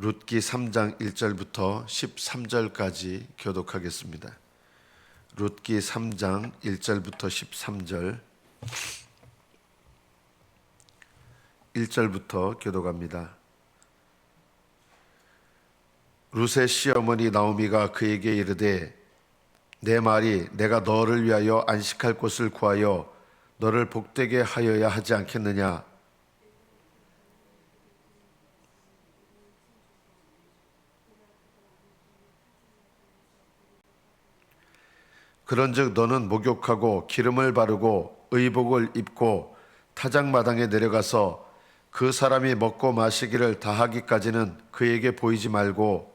룻기 3장 1절부터 13절까지 교독하겠습니다. 룻기 3장 1절부터 13절 1절부터 교독합니다. 룻의 시어머니 나오미가 그에게 이르되 내 말이 내가 너를 위하여 안식할 곳을 구하여 너를 복되게 하여야 하지 않겠느냐. 그런즉 너는 목욕하고 기름을 바르고 의복을 입고 타작마당에 내려가서 그 사람이 먹고 마시기를 다하기까지는 그에게 보이지 말고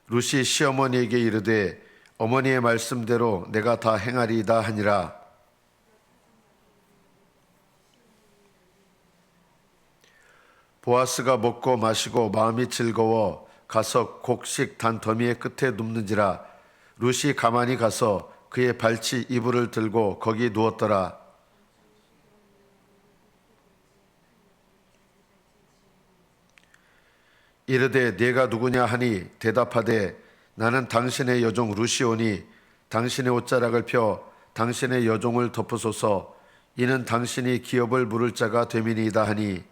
룻이 시어머니에게 이르되 어머니의 말씀대로 내가 다 행하리이다 하니라. 보아스가 먹고 마시고 마음이 즐거워 가서 곡식 단 더미의 끝에 눕는지라. 룻이 가만히 가서 그의 발치 이불을 들고 거기 누웠더라. 이르되 네가 누구냐 하니 대답하되 나는 당신의 여종 룻이오니 당신의 옷자락을 펴 당신의 여종을 덮으소서. 이는 당신이 기업을 물을 자가 됨이니이다 하니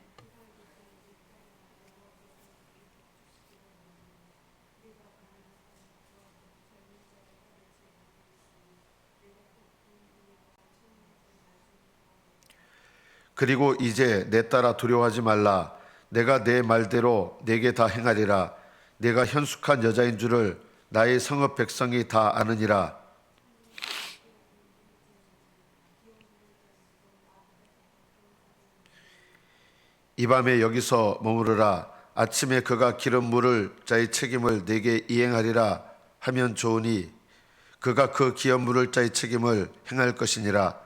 그리고 이제 내 딸아 두려워하지 말라. 내가 내 말대로 내게 다 행하리라. 내가 현숙한 여자인 줄을 나의 성읍 백성이 다 아느니라. 이 밤에 여기서 머무르라. 아침에 그가 기름 물을 자의 책임을 내게 이행하리라 하면 좋으니 그가 그 기업 물을 자의 책임을 행할 것이니라.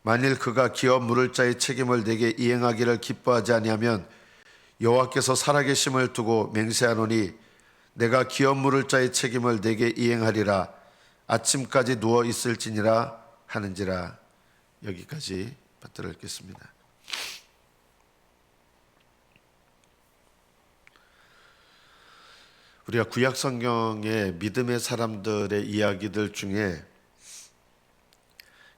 만일 그가 기업 물을 자의 책임을 내게 이행하기를 기뻐하지 아니하면 여호와께서 살아계심을 두고 맹세하노니 내가 기업 물을 자의 책임을 내게 이행하리라. 아침까지 누워 있을지니라 하는지라. 여기까지 받들어 읽겠습니다. 우리가 구약 성경의 믿음의 사람들의 이야기들 중에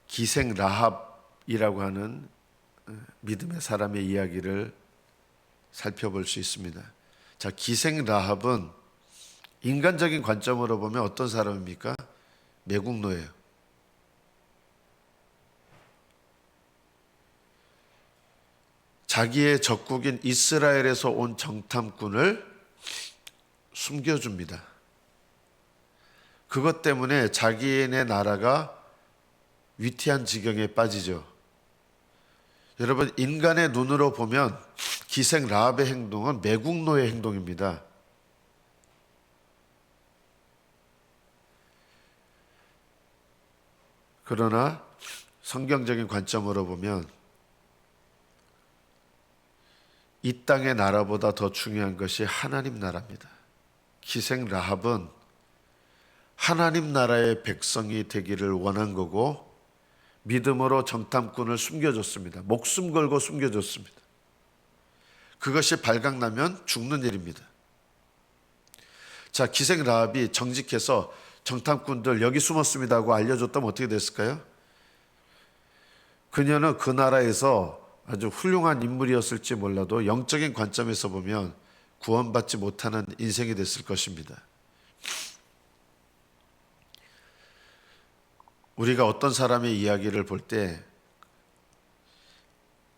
기생 라합이라고 하는 믿음의 사람의 이야기를 살펴볼 수 있습니다. 자, 기생 라합은 인간적인 관점으로 보면 어떤 사람입니까? 매국노예요. 자기의 적국인 이스라엘에서 온 정탐꾼을 숨겨줍니다. 그것 때문에 자기네 나라가 위태한 지경에 빠지죠. 여러분, 인간의 눈으로 보면 기생 라합의 행동은 매국노의 행동입니다. 그러나 성경적인 관점으로 보면 이 땅의 나라보다 더 중요한 것이 하나님 나라입니다. 기생 라합은 하나님 나라의 백성이 되기를 원한 거고 믿음으로 정탐꾼을 숨겨줬습니다. 목숨 걸고 숨겨줬습니다. 그것이 발각나면 죽는 일입니다. 자, 기생 라합이 정직해서 정탐꾼들 여기 숨었습니다 하고 알려줬다면 어떻게 됐을까요? 그녀는 그 나라에서 아주 훌륭한 인물이었을지 몰라도 영적인 관점에서 보면 구원받지 못하는 인생이 됐을 것입니다. 우리가 어떤 사람의 이야기를 볼 때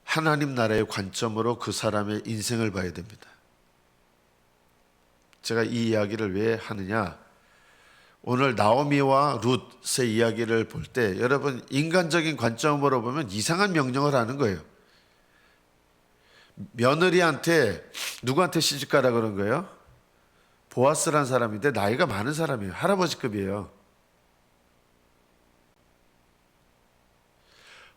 하나님 나라의 관점으로 그 사람의 인생을 봐야 됩니다. 제가 이 이야기를 왜 하느냐? 오늘 나오미와 룻의 이야기를 볼 때 여러분 인간적인 관점으로 보면 이상한 명령을 하는 거예요. 며느리한테 누구한테 시집가라 그런 거예요? 보아스란 사람인데 나이가 많은 사람이에요. 할아버지급이에요.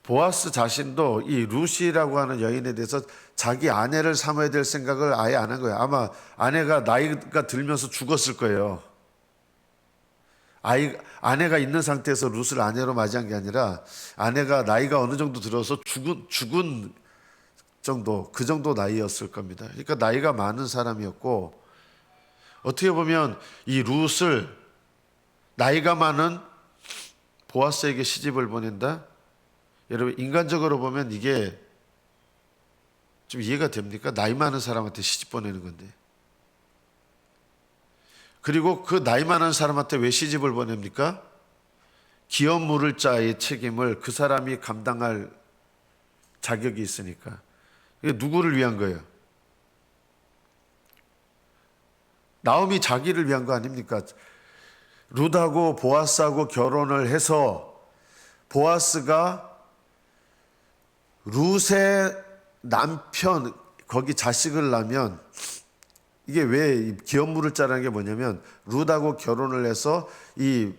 보아스 자신도 이 룻이라고 하는 여인에 대해서 자기 아내를 삼아야 될 생각을 아예 안 한 거예요. 아마 아내가 나이가 들면서 죽었을 거예요. 아내가 있는 상태에서 룻을 아내로 맞이한 게 아니라 아내가 나이가 어느 정도 들어서 죽은 정도, 그 정도 나이였을 겁니다. 그러니까 나이가 많은 사람이었고, 어떻게 보면 이 룻을 나이가 많은 보아스에게 시집을 보낸다? 여러분, 인간적으로 보면 이게 좀 이해가 됩니까? 나이 많은 사람한테 시집 보내는 건데. 그리고 그 나이 많은 사람한테 왜 시집을 보냅니까? 기업 물을 자의 책임을 그 사람이 감당할 자격이 있으니까. 이게 누구를 위한 거예요? 나오미 자기를 위한 거 아닙니까? 룻하고 보아스하고 결혼을 해서 보아스가 룻의 남편, 거기 자식을 낳으면, 이게 왜 기업 물을 자라는 게 뭐냐면, 룻하고 결혼을 해서 이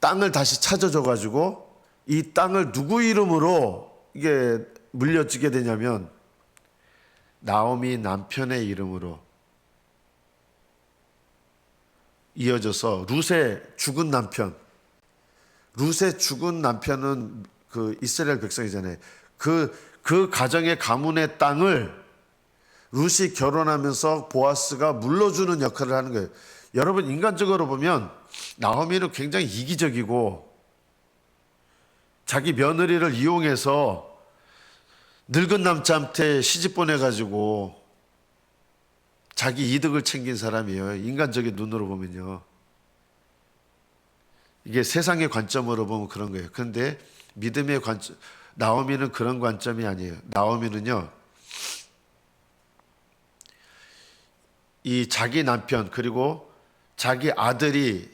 땅을 다시 찾아줘 가지고 이 땅을 누구 이름으로 이게 물려주게 되냐면 나오미 남편의 이름으로 이어져서 룻의 죽은 남편은 그 이스라엘 백성이잖아요. 그 가정의 가문의 땅을 룻이 결혼하면서 보아스가 물려주는 역할을 하는 거예요. 여러분, 인간적으로 보면 나오미는 굉장히 이기적이고 자기 며느리를 이용해서 늙은 남자한테 시집 보내가지고 자기 이득을 챙긴 사람이에요. 인간적인 눈으로 보면요. 이게 세상의 관점으로 보면 그런 거예요. 그런데 믿음의 관점, 나오미는 그런 관점이 아니에요. 나오미는요, 이 자기 남편 그리고 자기 아들이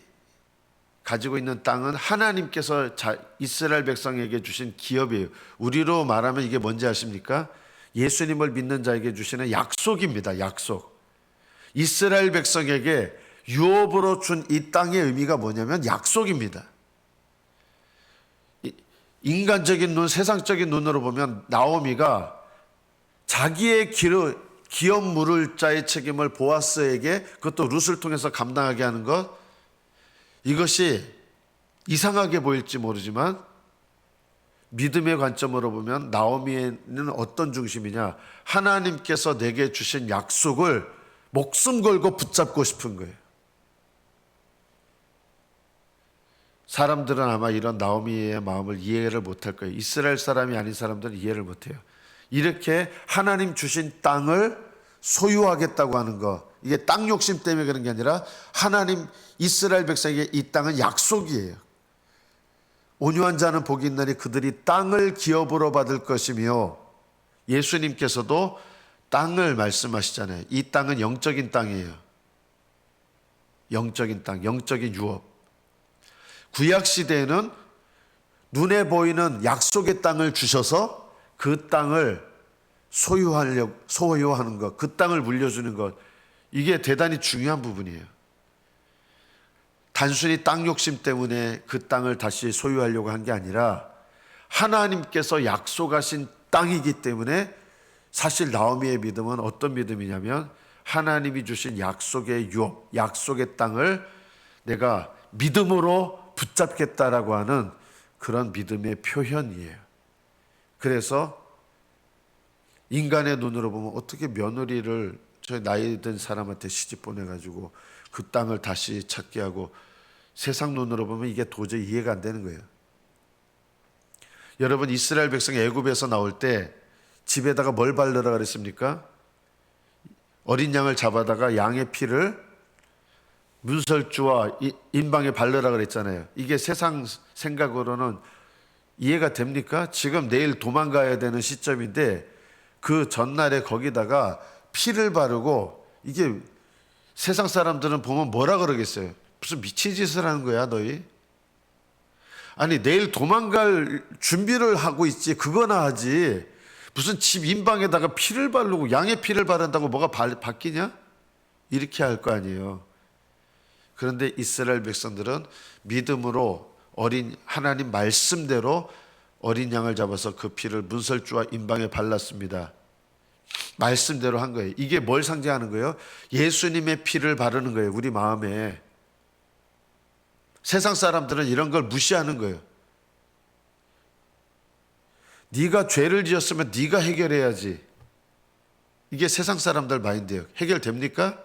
가지고 있는 땅은 하나님께서 이스라엘 백성에게 주신 기업이에요. 우리로 말하면 이게 뭔지 아십니까? 예수님을 믿는 자에게 주시는 약속입니다. 약속. 이스라엘 백성에게 유업으로 준 이 땅의 의미가 뭐냐면 약속입니다. 인간적인 눈, 세상적인 눈으로 보면 나오미가 자기의 기업 물을 자의 책임을 보아스에게, 그것도 룻을 통해서 감당하게 하는 것, 이것이 이상하게 보일지 모르지만 믿음의 관점으로 보면 나오미는 어떤 중심이냐? 하나님께서 내게 주신 약속을 목숨 걸고 붙잡고 싶은 거예요. 사람들은 아마 이런 나오미의 마음을 이해를 못할 거예요. 이스라엘 사람이 아닌 사람들은 이해를 못해요. 이렇게 하나님 주신 땅을 소유하겠다고 하는 거, 이게 땅 욕심 때문에 그런 게 아니라 하나님 이스라엘 백성에게 이 땅은 약속이에요. 온유한 자는 복이 있나니 그들이 땅을 기업으로 받을 것이며, 예수님께서도 땅을 말씀하시잖아요. 이 땅은 영적인 땅이에요. 영적인 땅, 영적인 유업. 구약 시대에는 눈에 보이는 약속의 땅을 주셔서 그 땅을 소유하는 것, 그 땅을 물려주는 것, 이게 대단히 중요한 부분이에요. 단순히 땅 욕심 때문에 그 땅을 다시 소유하려고 한 게 아니라 하나님께서 약속하신 땅이기 때문에, 사실 나오미의 믿음은 어떤 믿음이냐면 하나님이 주신 약속의 유업, 약속의 땅을 내가 믿음으로 붙잡겠다라고 하는 그런 믿음의 표현이에요. 그래서 인간의 눈으로 보면 어떻게 며느리를 저 나이 든 사람한테 시집 보내가지고 그 땅을 다시 찾게 하고, 세상 눈으로 보면 이게 도저히 이해가 안 되는 거예요. 여러분, 이스라엘 백성이 애굽에서 나올 때 집에다가 뭘 바르라 그랬습니까? 어린 양을 잡아다가 양의 피를 문설주와 인방에 바르라 그랬잖아요. 이게 세상 생각으로는 이해가 됩니까? 지금 내일 도망가야 되는 시점인데 그 전날에 거기다가 피를 바르고, 이게 세상 사람들은 보면 뭐라 그러겠어요? 무슨 미친 짓을 하는 거야 너희? 아니, 내일 도망갈 준비를 하고 있지, 그거나 하지. 무슨 집 인방에다가 피를 바르고 양의 피를 바른다고 뭐가 바뀌냐? 이렇게 할 거 아니에요. 그런데 이스라엘 백성들은 믿음으로 하나님 말씀대로 어린 양을 잡아서 그 피를 문설주와 인방에 발랐습니다. 말씀대로 한 거예요. 이게 뭘 상징하는 거예요? 예수님의 피를 바르는 거예요. 우리 마음에. 세상 사람들은 이런 걸 무시하는 거예요. 네가 죄를 지었으면 네가 해결해야지. 이게 세상 사람들 마인드예요. 해결됩니까?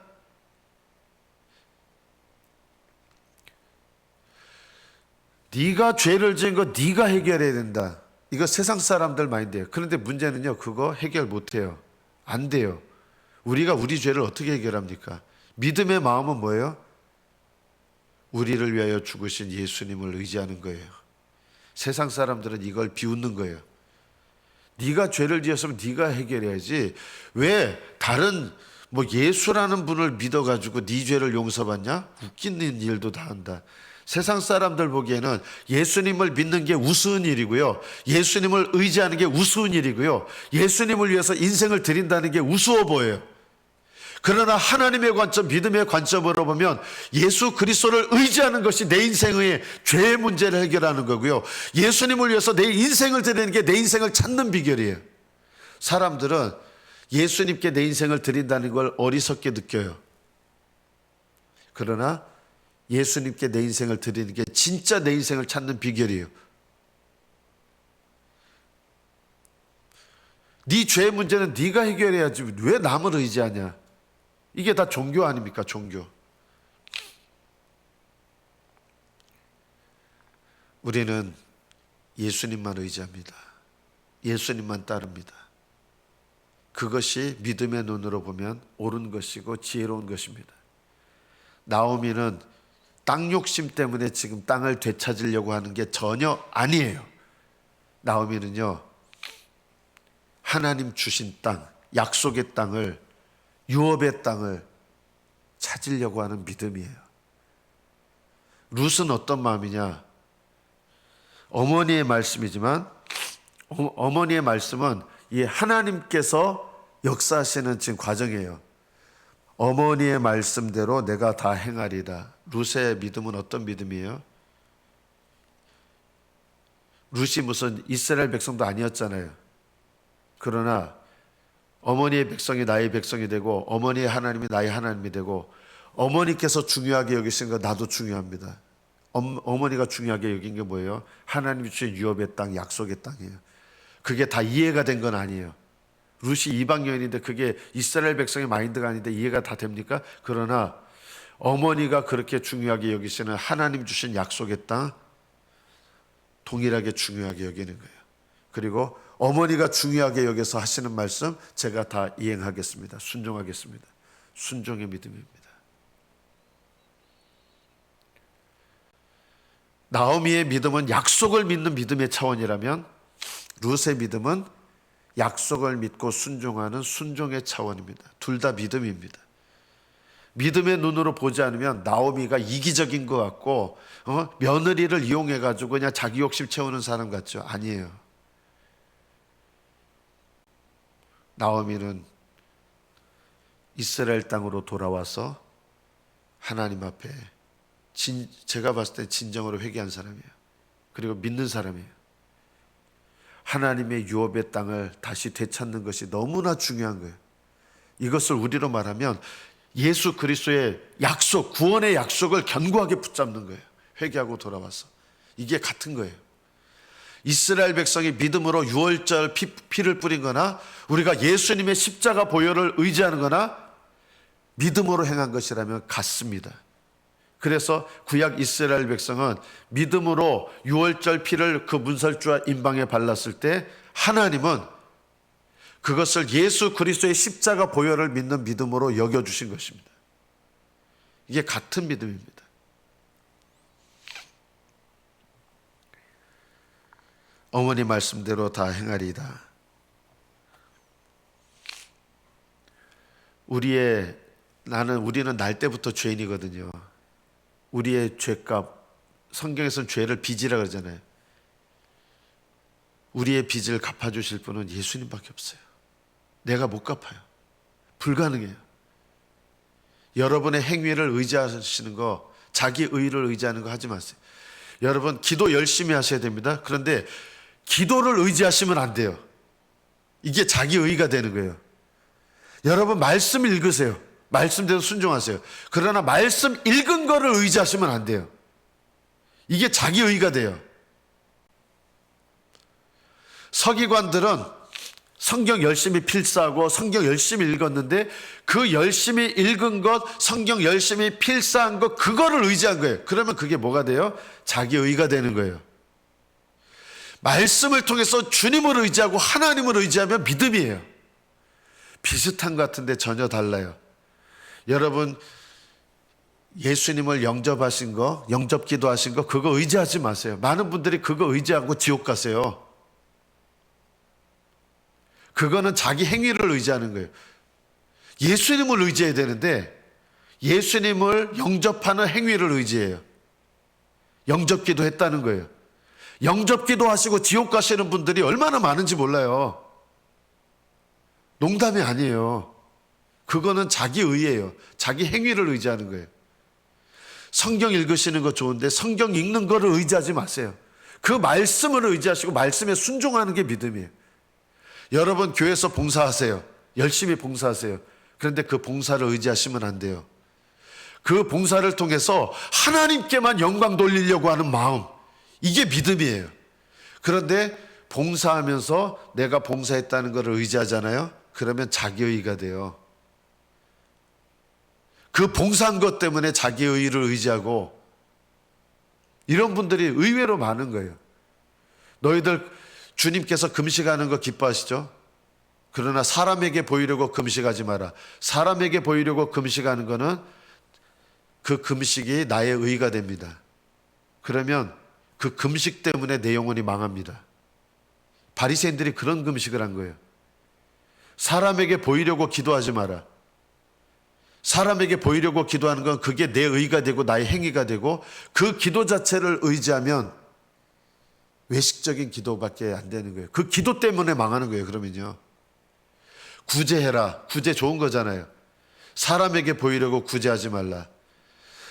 네가 죄를 지은 거 네가 해결해야 된다. 이거 세상 사람들 마인드예요. 그런데 문제는요, 그거 해결 못해요. 안 돼요. 우리가 우리 죄를 어떻게 해결합니까? 믿음의 마음은 뭐예요? 우리를 위하여 죽으신 예수님을 의지하는 거예요. 세상 사람들은 이걸 비웃는 거예요. 네가 죄를 지었으면 네가 해결해야지. 왜 다른 예수라는 분을 믿어가지고 네 죄를 용서받냐? 웃기는 일도 다 한다. 세상 사람들 보기에는 예수님을 믿는 게 우스운 일이고요, 예수님을 의지하는 게 우스운 일이고요, 예수님을 위해서 인생을 드린다는 게 우스워 보여요. 그러나 하나님의 관점, 믿음의 관점으로 보면 예수 그리스도를 의지하는 것이 내 인생의 죄의 문제를 해결하는 거고요, 예수님을 위해서 내 인생을 드리는 게 내 인생을 찾는 비결이에요. 사람들은 예수님께 내 인생을 드린다는 걸 어리석게 느껴요. 그러나 예수님께 내 인생을 드리는 게 진짜 내 인생을 찾는 비결이에요. 네 죄의 문제는 네가 해결해야지 왜 남을 의지하냐. 이게 다 종교 아닙니까? 종교. 우리는 예수님만 의지합니다. 예수님만 따릅니다. 그것이 믿음의 눈으로 보면 옳은 것이고 지혜로운 것입니다. 나오미는 땅 욕심 때문에 지금 땅을 되찾으려고 하는 게 전혀 아니에요. 나오미는요, 하나님 주신 땅, 약속의 땅을, 유업의 땅을 찾으려고 하는 믿음이에요. 룻은 어떤 마음이냐? 어머니의 말씀이지만 어머니의 말씀은 이 하나님께서 역사하시는 지금 과정이에요. 어머니의 말씀대로 내가 다 행하리라. 룻의 믿음은 어떤 믿음이에요? 룻이 무슨 이스라엘 백성도 아니었잖아요. 그러나 어머니의 백성이 나의 백성이 되고 어머니의 하나님이 나의 하나님이 되고, 어머니께서 중요하게 여기신 거 나도 중요합니다. 어머니가 중요하게 여긴 게 뭐예요? 하나님이 주신 유업의 땅, 약속의 땅이에요. 그게 다 이해가 된 건 아니에요. 룻이 이방 여인인데 그게 이스라엘 백성의 마인드가 아닌데 이해가 다 됩니까? 그러나 어머니가 그렇게 중요하게 여기시는 하나님 주신 약속의 땅 동일하게 중요하게 여기는 거예요. 그리고 어머니가 중요하게 여기서 하시는 말씀 제가 다 이행하겠습니다. 순종하겠습니다. 순종의 믿음입니다. 나오미의 믿음은 약속을 믿는 믿음의 차원이라면 룻의 믿음은 약속을 믿고 순종하는 순종의 차원입니다. 둘 다 믿음입니다. 믿음의 눈으로 보지 않으면 나오미가 이기적인 것 같고 며느리를 이용해가지고 그냥 자기 욕심 채우는 사람 같죠? 아니에요. 나오미는 이스라엘 땅으로 돌아와서 하나님 앞에 제가 봤을 때 진정으로 회개한 사람이에요. 그리고 믿는 사람이에요. 하나님의 유업의 땅을 다시 되찾는 것이 너무나 중요한 거예요. 이것을 우리로 말하면 예수 그리스도의 약속, 구원의 약속을 견고하게 붙잡는 거예요. 회개하고 돌아와서. 이게 같은 거예요. 이스라엘 백성이 믿음으로 유월절 피를 뿌린 거나 우리가 예수님의 십자가 보혈을 의지하는 거나 믿음으로 행한 것이라면 같습니다. 그래서 구약 이스라엘 백성은 믿음으로 유월절 피를 그 문설주와 임방에 발랐을 때 하나님은 그것을 예수 그리스도의 십자가 보혈을 믿는 믿음으로 여겨주신 것입니다. 이게 같은 믿음입니다. 어머니 말씀대로 다 행하리이다. 우리는 날 때부터 죄인이거든요. 우리의 죄값, 성경에서는 죄를 빚이라 그러잖아요. 우리의 빚을 갚아주실 분은 예수님밖에 없어요. 내가 못 갚아요. 불가능해요. 여러분의 행위를 의지하시는 거, 자기 의를 의지하는 거 하지 마세요. 여러분 기도 열심히 하셔야 됩니다. 그런데 기도를 의지하시면 안 돼요. 이게 자기 의가 되는 거예요. 여러분 말씀 읽으세요. 말씀대로 순종하세요. 그러나 말씀 읽은 거를 의지하시면 안 돼요. 이게 자기의가 돼요. 서기관들은 성경 열심히 필사하고 성경 열심히 읽었는데 그 열심히 읽은 것, 성경 열심히 필사한 것, 그거를 의지한 거예요. 그러면 그게 뭐가 돼요? 자기의가 되는 거예요. 말씀을 통해서 주님을 의지하고 하나님을 의지하면 믿음이에요. 비슷한 것 같은데 전혀 달라요. 여러분, 예수님을 영접하신 거, 영접 기도하신 거, 그거 의지하지 마세요. 많은 분들이 그거 의지하고 지옥 가세요. 그거는 자기 행위를 의지하는 거예요. 예수님을 의지해야 되는데 예수님을 영접하는 행위를 의지해요. 영접 기도했다는 거예요. 영접 기도하시고 지옥 가시는 분들이 얼마나 많은지 몰라요. 농담이 아니에요. 그거는 자기 의예요. 자기 행위를 의지하는 거예요. 성경 읽으시는 거 좋은데 성경 읽는 거를 의지하지 마세요. 그 말씀을 의지하시고 말씀에 순종하는 게 믿음이에요. 여러분, 교회에서 봉사하세요. 열심히 봉사하세요. 그런데 그 봉사를 의지하시면 안 돼요. 그 봉사를 통해서 하나님께만 영광 돌리려고 하는 마음, 이게 믿음이에요. 그런데 봉사하면서 내가 봉사했다는 것을 의지하잖아요. 그러면 자기의가 돼요. 그 봉사한 것 때문에 자기의를 의지하고, 이런 분들이 의외로 많은 거예요. 너희들 주님께서 금식하는 거 기뻐하시죠? 그러나 사람에게 보이려고 금식하지 마라. 사람에게 보이려고 금식하는 거는 그 금식이 나의 의가 됩니다. 그러면 그 금식 때문에 내 영혼이 망합니다. 바리새인들이 그런 금식을 한 거예요. 사람에게 보이려고 기도하지 마라. 사람에게 보이려고 기도하는 건 그게 내 의가 되고 나의 행위가 되고, 그 기도 자체를 의지하면 외식적인 기도밖에 안 되는 거예요. 그 기도 때문에 망하는 거예요. 그러면요, 구제해라. 구제 좋은 거잖아요. 사람에게 보이려고 구제하지 말라.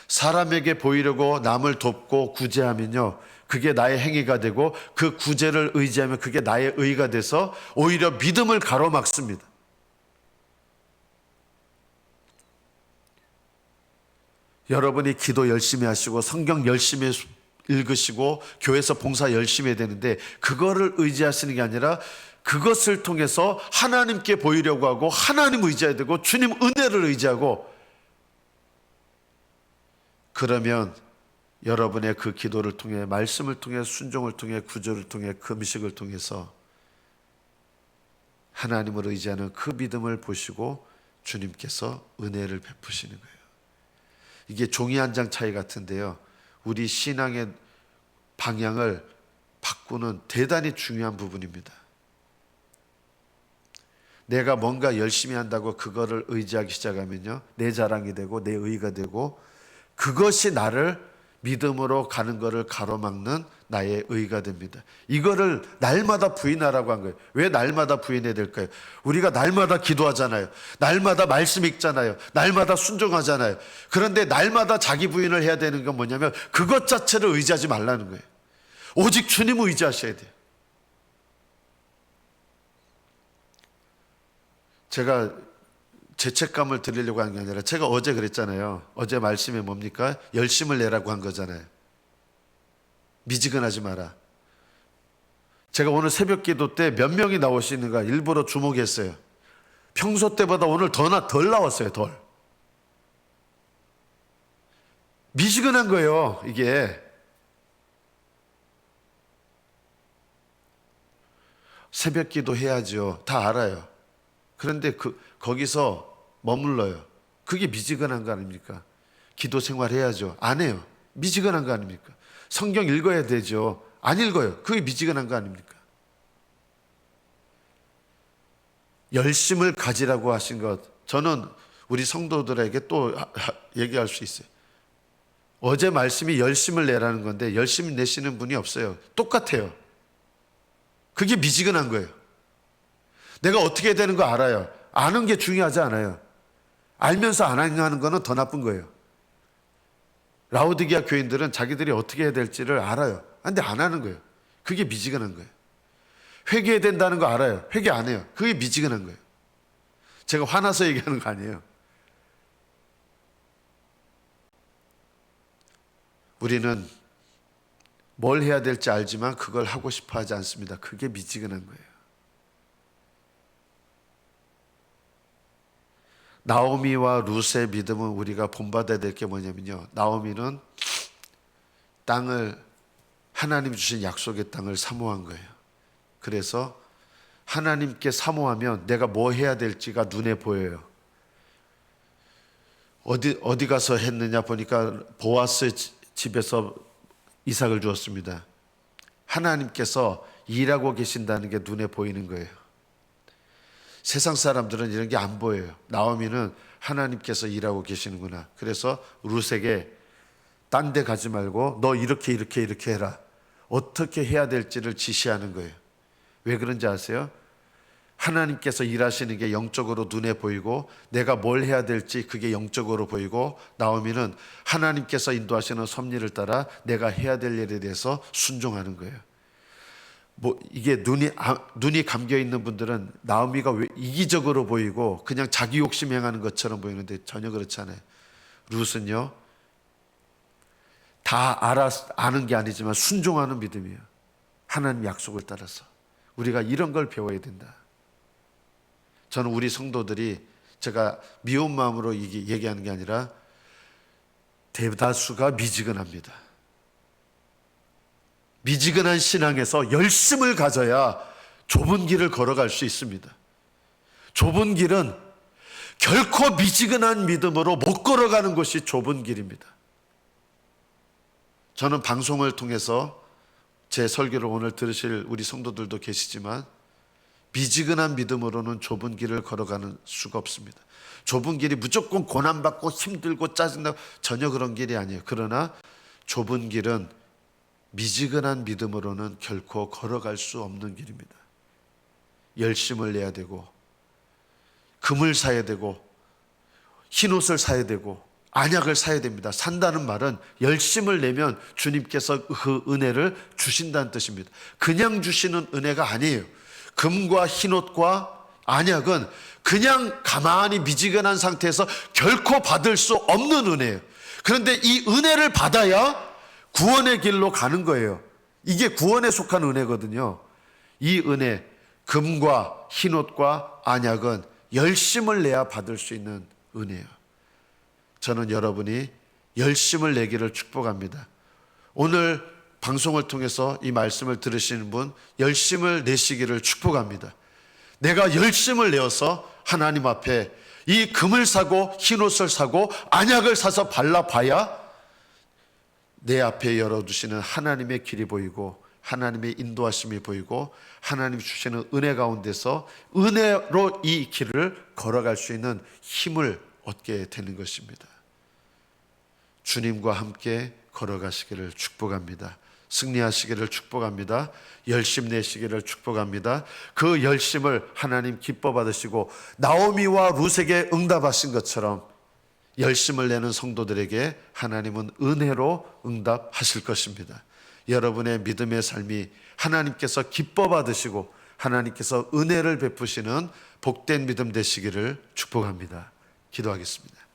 사람에게 보이려고 남을 돕고 구제하면요, 그게 나의 행위가 되고, 그 구제를 의지하면 그게 나의 의가 돼서 오히려 믿음을 가로막습니다. 여러분이 기도 열심히 하시고 성경 열심히 읽으시고 교회에서 봉사 열심히 해야 되는데, 그거를 의지하시는 게 아니라 그것을 통해서 하나님께 보이려고 하고 하나님 의지해야 되고 주님 은혜를 의지하고, 그러면 여러분의 그 기도를 통해, 말씀을 통해, 순종을 통해, 구조를 통해, 금식을 통해서 하나님을 의지하는 그 믿음을 보시고 주님께서 은혜를 베푸시는 거예요. 이게 종이 한 장 차이 같은데요, 우리 신앙의 방향을 바꾸는 대단히 중요한 부분입니다. 내가 뭔가 열심히 한다고 그거를 의지하기 시작하면요, 내 자랑이 되고 내 의가 되고, 그것이 나를 믿음으로 가는 것을 가로막는 나의 의가 됩니다. 이거를 날마다 부인하라고 한 거예요. 왜 날마다 부인해야 될까요? 우리가 날마다 기도하잖아요. 날마다 말씀 읽잖아요. 날마다 순종하잖아요. 그런데 날마다 자기 부인을 해야 되는 건 뭐냐면 그것 자체를 의지하지 말라는 거예요. 오직 주님을 의지하셔야 돼요. 제가 죄책감을 드리려고 한 게 아니라, 제가 어제 그랬잖아요. 어제 말씀이 뭡니까? 열심을 내라고 한 거잖아요. 미지근하지 마라. 제가 오늘 새벽 기도 때 몇 명이 나오시는가 일부러 주목했어요. 평소 때보다 오늘 덜 나왔어요. 덜. 미지근한 거예요, 이게. 새벽 기도 해야죠. 다 알아요. 그런데 거기서 머물러요. 그게 미지근한 거 아닙니까? 기도 생활 해야죠. 안 해요. 미지근한 거 아닙니까? 성경 읽어야 되죠. 안 읽어요. 그게 미지근한 거 아닙니까? 열심을 가지라고 하신 것, 저는 우리 성도들에게 또 얘기할 수 있어요. 어제 말씀이 열심을 내라는 건데 열심히 내시는 분이 없어요. 똑같아요. 그게 미지근한 거예요. 내가 어떻게 해야 되는 거 알아요. 아는 게 중요하지 않아요. 알면서 안 하는 거는 더 나쁜 거예요. 라오디게아 교인들은 자기들이 어떻게 해야 될지를 알아요. 근데 안 하는 거예요. 그게 미지근한 거예요. 회개해야 된다는 거 알아요. 회개 안 해요. 그게 미지근한 거예요. 제가 화나서 얘기하는 거 아니에요. 우리는 뭘 해야 될지 알지만 그걸 하고 싶어 하지 않습니다. 그게 미지근한 거예요. 나오미와 룻의 믿음은 우리가 본받아야 될 게 뭐냐면요, 나오미는 땅을, 하나님 주신 약속의 땅을 사모한 거예요. 그래서 하나님께 사모하면 내가 뭐 해야 될지가 눈에 보여요. 어디 가서 했느냐 보니까 보아스의 집에서 이삭을 주었습니다. 하나님께서 일하고 계신다는 게 눈에 보이는 거예요. 세상 사람들은 이런 게 안 보여요. 나오미는 하나님께서 일하고 계시는구나. 그래서 룻에게 딴 데 가지 말고 너 이렇게 해라. 어떻게 해야 될지를 지시하는 거예요. 왜 그런지 아세요? 하나님께서 일하시는 게 영적으로 눈에 보이고 내가 뭘 해야 될지 그게 영적으로 보이고, 나오미는 하나님께서 인도하시는 섭리를 따라 내가 해야 될 일에 대해서 순종하는 거예요. 이게 눈이 감겨 있는 분들은 나오미가 왜 이기적으로 보이고 그냥 자기 욕심 행하는 것처럼 보이는데 전혀 그렇지 않아요. 룻은요, 다 아는 게 아니지만 순종하는 믿음이에요. 하나님 약속을 따라서. 우리가 이런 걸 배워야 된다. 저는 우리 성도들이, 제가 미운 마음으로 얘기하는 게 아니라 대다수가 미지근합니다. 미지근한 신앙에서 열심을 가져야 좁은 길을 걸어갈 수 있습니다. 좁은 길은 결코 미지근한 믿음으로 못 걸어가는 것이 좁은 길입니다. 저는 방송을 통해서 제 설교를 오늘 들으실 우리 성도들도 계시지만 미지근한 믿음으로는 좁은 길을 걸어가는 수가 없습니다. 좁은 길이 무조건 고난받고 힘들고 짜증나고 전혀 그런 길이 아니에요. 그러나 좁은 길은 미지근한 믿음으로는 결코 걸어갈 수 없는 길입니다. 열심을 내야 되고 금을 사야 되고 흰옷을 사야 되고 안약을 사야 됩니다. 산다는 말은 열심을 내면 주님께서 그 은혜를 주신다는 뜻입니다. 그냥 주시는 은혜가 아니에요. 금과 흰옷과 안약은 그냥 가만히 미지근한 상태에서 결코 받을 수 없는 은혜예요. 그런데 이 은혜를 받아야 구원의 길로 가는 거예요. 이게 구원에 속한 은혜거든요. 이 은혜, 금과 흰옷과 안약은 열심을 내야 받을 수 있는 은혜예요. 저는 여러분이 열심을 내기를 축복합니다. 오늘 방송을 통해서 이 말씀을 들으시는 분 열심을 내시기를 축복합니다. 내가 열심을 내어서 하나님 앞에 이 금을 사고 흰옷을 사고 안약을 사서 발라봐야 내 앞에 열어두시는 하나님의 길이 보이고 하나님의 인도하심이 보이고 하나님 주시는 은혜 가운데서 은혜로 이 길을 걸어갈 수 있는 힘을 얻게 되는 것입니다. 주님과 함께 걸어가시기를 축복합니다. 승리하시기를 축복합니다. 열심 내시기를 축복합니다. 그 열심을 하나님 기뻐 받으시고 나오미와 룻에게 응답하신 것처럼 열심을 내는 성도들에게 하나님은 은혜로 응답하실 것입니다. 여러분의 믿음의 삶이 하나님께서 기뻐 받으시고 하나님께서 은혜를 베푸시는 복된 믿음 되시기를 축복합니다. 기도하겠습니다.